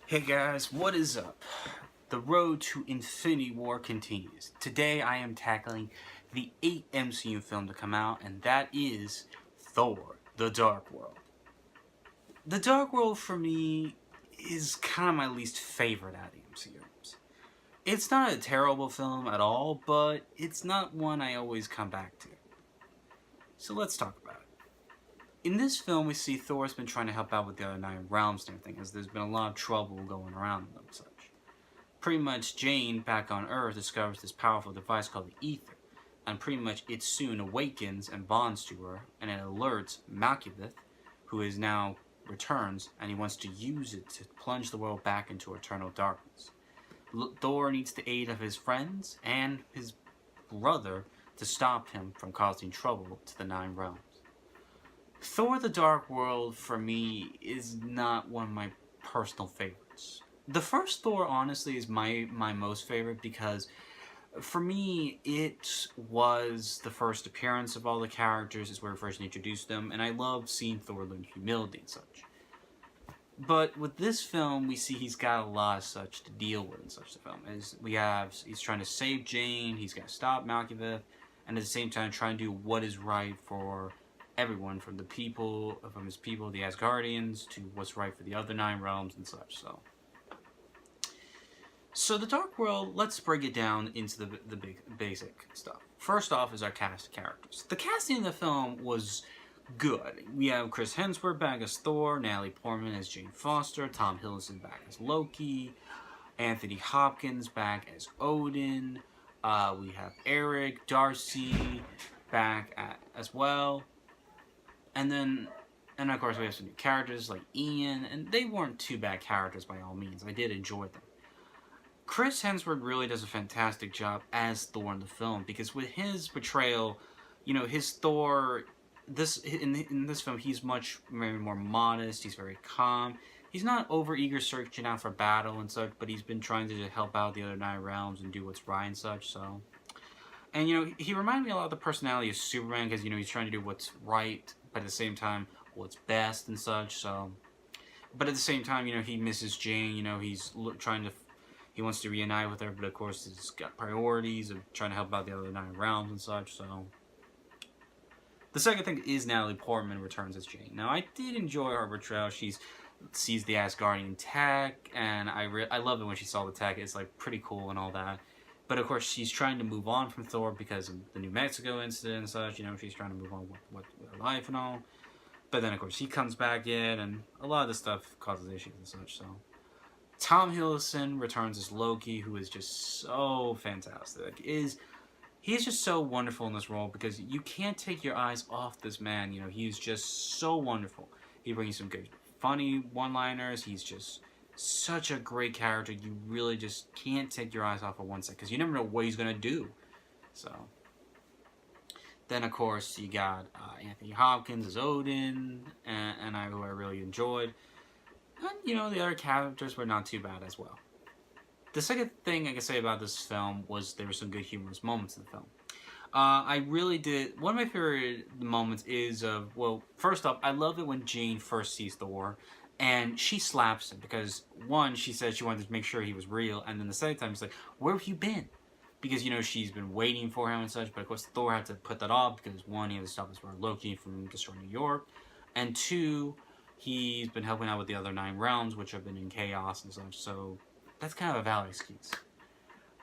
Hey guys, what is up? The road to Infinity War continues. Today I am tackling the 8th MCU film to come out, and that is Thor The Dark World. The Dark World for me is kind of my least favorite out of the MCU. It's not a terrible film at all, but it's not one I always come back to. So let's talk about it. In this film, we see Thor's been trying to help out with the other 9 realms and everything, as there's been a lot of trouble going around them and such. Pretty much Jane, back on Earth, discovers this powerful device called the Ether, and pretty much it soon awakens and bonds to her, and it alerts Malekith, who is now returns, and he wants to use it to plunge the world back into eternal darkness. Thor needs the aid of his friends and his brother to stop him from causing trouble to the 9 realms. Thor The Dark World, for me, is not one of my personal favorites. The first Thor, honestly, is my most favorite because, for me, it was the first appearance of all the characters, is where we first introduced them, and I love seeing Thor learn humility and such. But with this film, we see he's got a lot of such to deal with in such a film. He's trying to save Jane, he's got to stop Malekith, and at the same time trying to do what is right for everyone, from his people, the Asgardians, to what's right for the other 9 realms and such. So the Dark World, let's break it down into the big basic stuff. First off is our cast of characters. The casting in the film was good. We have Chris Hemsworth back as Thor, Natalie Portman as Jane Foster, Tom Hiddleston back as Loki, Anthony Hopkins back as Odin. We have Eric Darcy back as well. And of course we have some new characters like Ian, and they weren't too bad characters by all means. I did enjoy them. Chris Hemsworth really does a fantastic job as Thor in the film, because with his portrayal, his Thor, in this film, he's very more modest, he's very calm. He's not over-eager searching out for battle and such, but he's been trying to help out the other 9 realms and do what's right and such, so. And, he reminded me a lot of the personality of Superman, because, he's trying to do what's right, but at the same time, what's best and such, so. But at the same time, he misses Jane, he wants to reunite with her, but of course he's got priorities of trying to help out the other 9 realms and such, so. The second thing is Natalie Portman returns as Jane. Now, I did enjoy her portrayal. She sees the Asgardian tech, and I love it when she saw the tech. It's, pretty cool and all that. But, of course, she's trying to move on from Thor because of the New Mexico incident and such. She's trying to move on with her life and all. But then, of course, he comes back in, and a lot of this stuff causes issues and such, so. Tom Hiddleston returns as Loki, who is just so fantastic. He's just so wonderful in this role, because you can't take your eyes off this man. He's just so wonderful. He brings some good, funny one-liners. He's just such a great character. You really just can't take your eyes off for one second, because you never know what he's going to do. So. Then, of course, you got Anthony Hopkins as Odin, who I really enjoyed. And, the other characters were not too bad as well. The second thing I can say about this film was there were some good humorous moments in the film. I really did. One of my favorite moments is first off, I love it when Jane first sees Thor, and she slaps him because, one, she said she wanted to make sure he was real, and then the second time, she's like, "Where have you been?" Because, she's been waiting for him and such, but of course Thor had to put that off because, one, he had to stop his brother Loki from destroying New York, and two, he's been helping out with the other 9 realms, which have been in chaos and such, so that's kind of a valid excuse.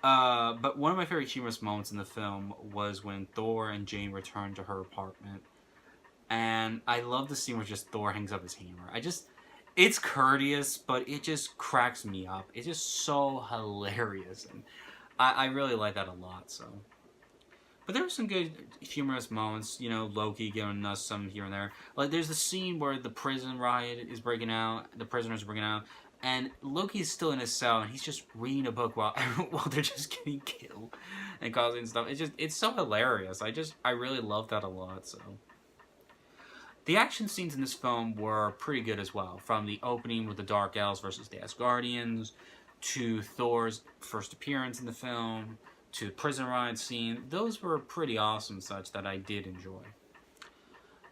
But one of my favorite humorous moments in the film was when Thor and Jane return to her apartment, and I love the scene where just Thor hangs up his hammer. It's courteous, but it just cracks me up. It's just so hilarious, and I really like that a lot, so. But there were some good humorous moments, Loki giving us some here and there. Like, there's the scene where the prison riot is breaking out, the prisoners are breaking out, and Loki is still in his cell, and he's just reading a book while they're just getting killed and causing stuff. It's so hilarious. I really love that a lot, so. The action scenes in this film were pretty good as well, from the opening with the Dark Elves versus the Asgardians, to Thor's first appearance in the film, to the prison riot scene. Those were pretty awesome such that I did enjoy.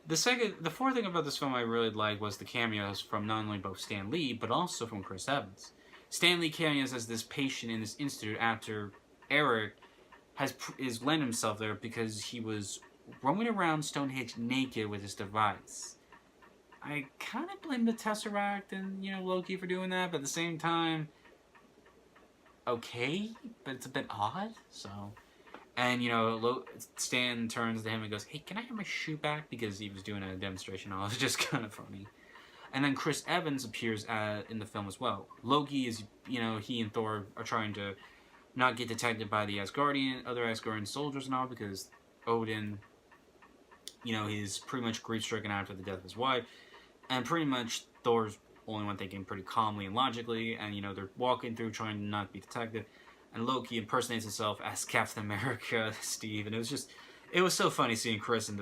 The fourth thing about this film I really liked was the cameos from not only both Stan Lee, but also from Chris Evans. Stanley carrying us as this patient in this institute after Eric is lent himself there because he was roaming around Stonehenge naked with his device. I kind of blame the Tesseract and, Loki for doing that, but at the same time, okay, but it's a bit odd, so... And, Stan turns to him and goes, hey, can I have my shoe back? Because he was doing a demonstration. It was just kind of funny. And then Chris Evans appears in the film as well. Loki is, he and Thor are trying to not get detected by the other Asgardian soldiers and all, because Odin, he's pretty much grief-stricken after the death of his wife. And pretty much Thor's only one thinking pretty calmly and logically, and, they're walking through trying to not be detected. And Loki impersonates himself as Captain America, Steve, and it was so funny seeing Chris in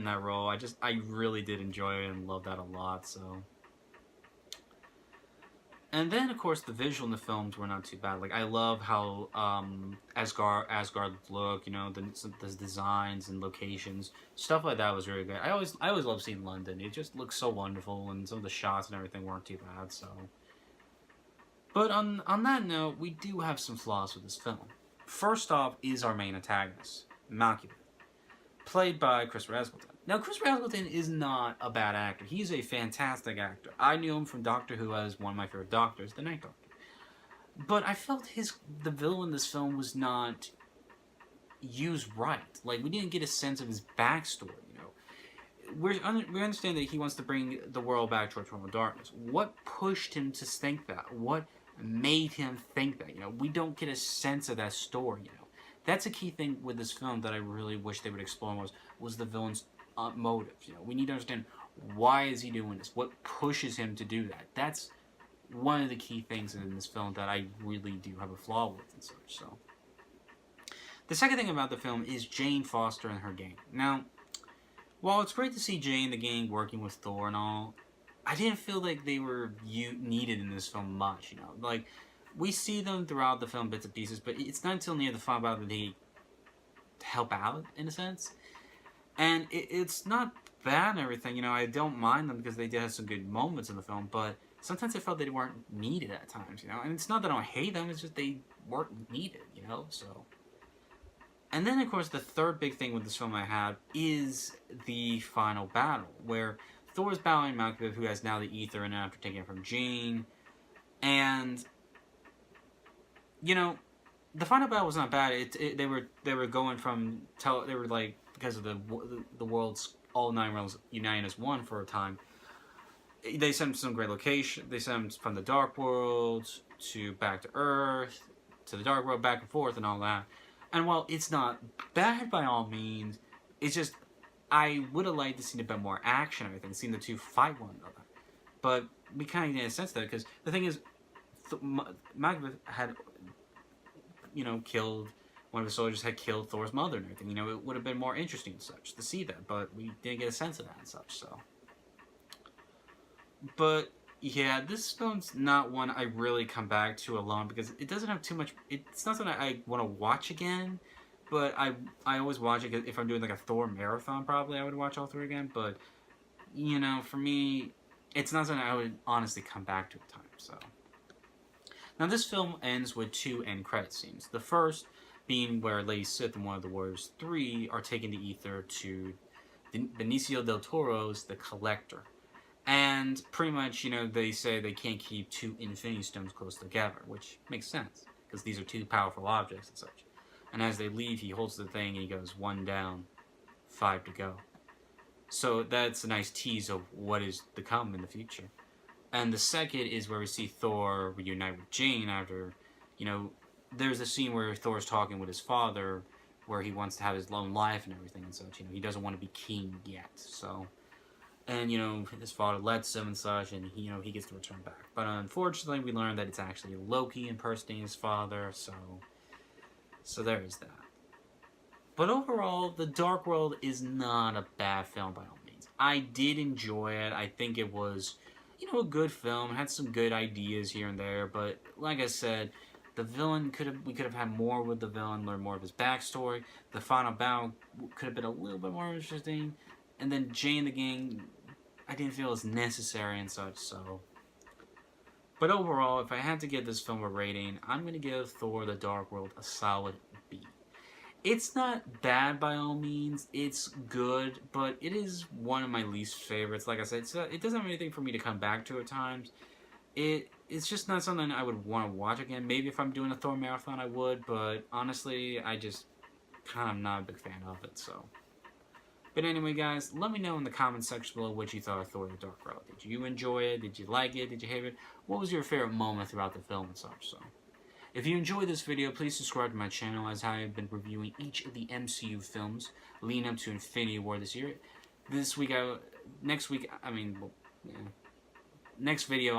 that role. I really did enjoy it and love that a lot. So, and then of course the visual in the films were not too bad. Like I love how Asgard look, the designs and locations, stuff like that was really good. I always love seeing London. It just looks so wonderful, and some of the shots and everything weren't too bad. So. But on that note, we do have some flaws with this film. First off is our main antagonist, Malkuth, played by Chris Rasmussen. Now, Chris Rasmussen is not a bad actor. He's a fantastic actor. I knew him from Doctor Who as one of my favorite Doctors, the Night Doctor. But I felt the villain in this film was not used right. Like, we didn't get a sense of his backstory, We understand that he wants to bring the world back towards Realm of Darkness. What pushed him to think that? What made him think that? We don't get a sense of that story, That's a key thing with this film that I really wish they would explore was the villain's motives, We need to understand, why is he doing this? What pushes him to do that? That's one of the key things in this film that I really do have a flaw with and such, so. The second thing about the film is Jane Foster and her gang. Now, while it's great to see Jane and the gang working with Thor and all, I didn't feel like they were needed in this film much, Like, we see them throughout the film, bits and pieces, but it's not until near the final battle that they help out, in a sense. And it's not bad and everything, I don't mind them because they did have some good moments in the film, but sometimes I felt they weren't needed at times, And it's not that I don't hate them, it's just they weren't needed, so... And then, of course, the third big thing with this film I had is the final battle, where Thor is battling Malkuth, who has now the ether and after taking it from Jane. And, the final battle was not bad. They were going from they were like, because of the world's all 9 realms uniting as one for a time. They sent some great location. They sent from the Dark World to back to Earth to the Dark World, back and forth and all that. And while it's not bad by all means, it's just, I would have liked to see a bit more action and everything, seeing the two fight one another. But we kind of get a sense of that, because the thing is, Malkuth had, killed, one of the soldiers had killed Thor's mother and everything. It would have been more interesting and such to see that, but we didn't get a sense of that and such, so. But, yeah, this film's not one I really come back to alone, because it doesn't have too much, it's not something I want to watch again, but I always watch it, if I'm doing like a Thor marathon, probably I would watch all 3 again, but, for me, it's not something I would honestly come back to at times, so. Now, this film ends with 2 end credit scenes. The first being where Lady Sif and one of the Warriors 3 are taking the ether to Benicio del Toro's The Collector. And pretty much, they say they can't keep 2 Infinity Stones close together, which makes sense, because these are 2 powerful objects and such. And as they leave, he holds the thing and he goes, 1 down, 5 to go. So that's a nice tease of what is to come in the future. And the second is where we see Thor reunite with Jane after, there's a scene where Thor's talking with his father, where he wants to have his own life and everything and such. He doesn't want to be king yet, so... And, his father lets him and such, and, he gets to return back. But unfortunately, we learn that it's actually Loki impersonating his father, so there is that. But overall, The Dark World is not a bad film by all means. I did enjoy it. I think it was, a good film. It had some good ideas here and there, but like I said, the villain we could have had more with the villain, learn more of his backstory. The final battle could have been a little bit more interesting. And then Jane and the gang, I didn't feel as necessary and such, so. But overall, if I had to give this film a rating, I'm going to give Thor The Dark World a solid B. It's not bad by all means, it's good, but it is one of my least favorites. Like I said, it doesn't have anything for me to come back to at times. It's just not something I would want to watch again. Maybe if I'm doing a Thor marathon, I would, but honestly, I just kind of not a big fan of it, so. But anyway, guys, let me know in the comments section below what you thought of Thor The Dark World. Did you enjoy it? Did you like it? Did you hate it? What was your favorite moment throughout the film and such, so. If you enjoyed this video, please subscribe to my channel, as I have been reviewing each of the MCU films leading up to Infinity War this year. Next video,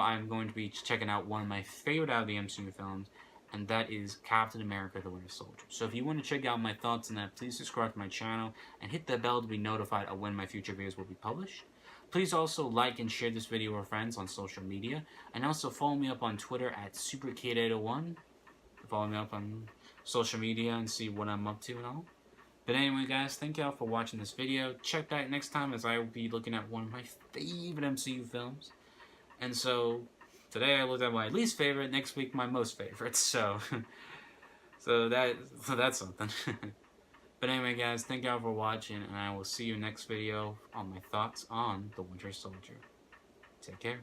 I'm going to be checking out one of my favorite out of the MCU films, and that is Captain America: The Winter Soldier. So if you want to check out my thoughts on that, please subscribe to my channel and hit the bell to be notified of when my future videos will be published. Please also like and share this video with friends on social media, and also follow me up on Twitter at SuperKid801. Follow me up on social media and see what I'm up to and all. But anyway, guys, thank y'all for watching this video. Check back next time, as I will be looking at one of my favorite MCU films. And so, today I looked at my least favorite, next week my most favorite, so that's something. But anyway, guys, thank y'all for watching, and I will see you next video on my thoughts on The Winter Soldier. Take care.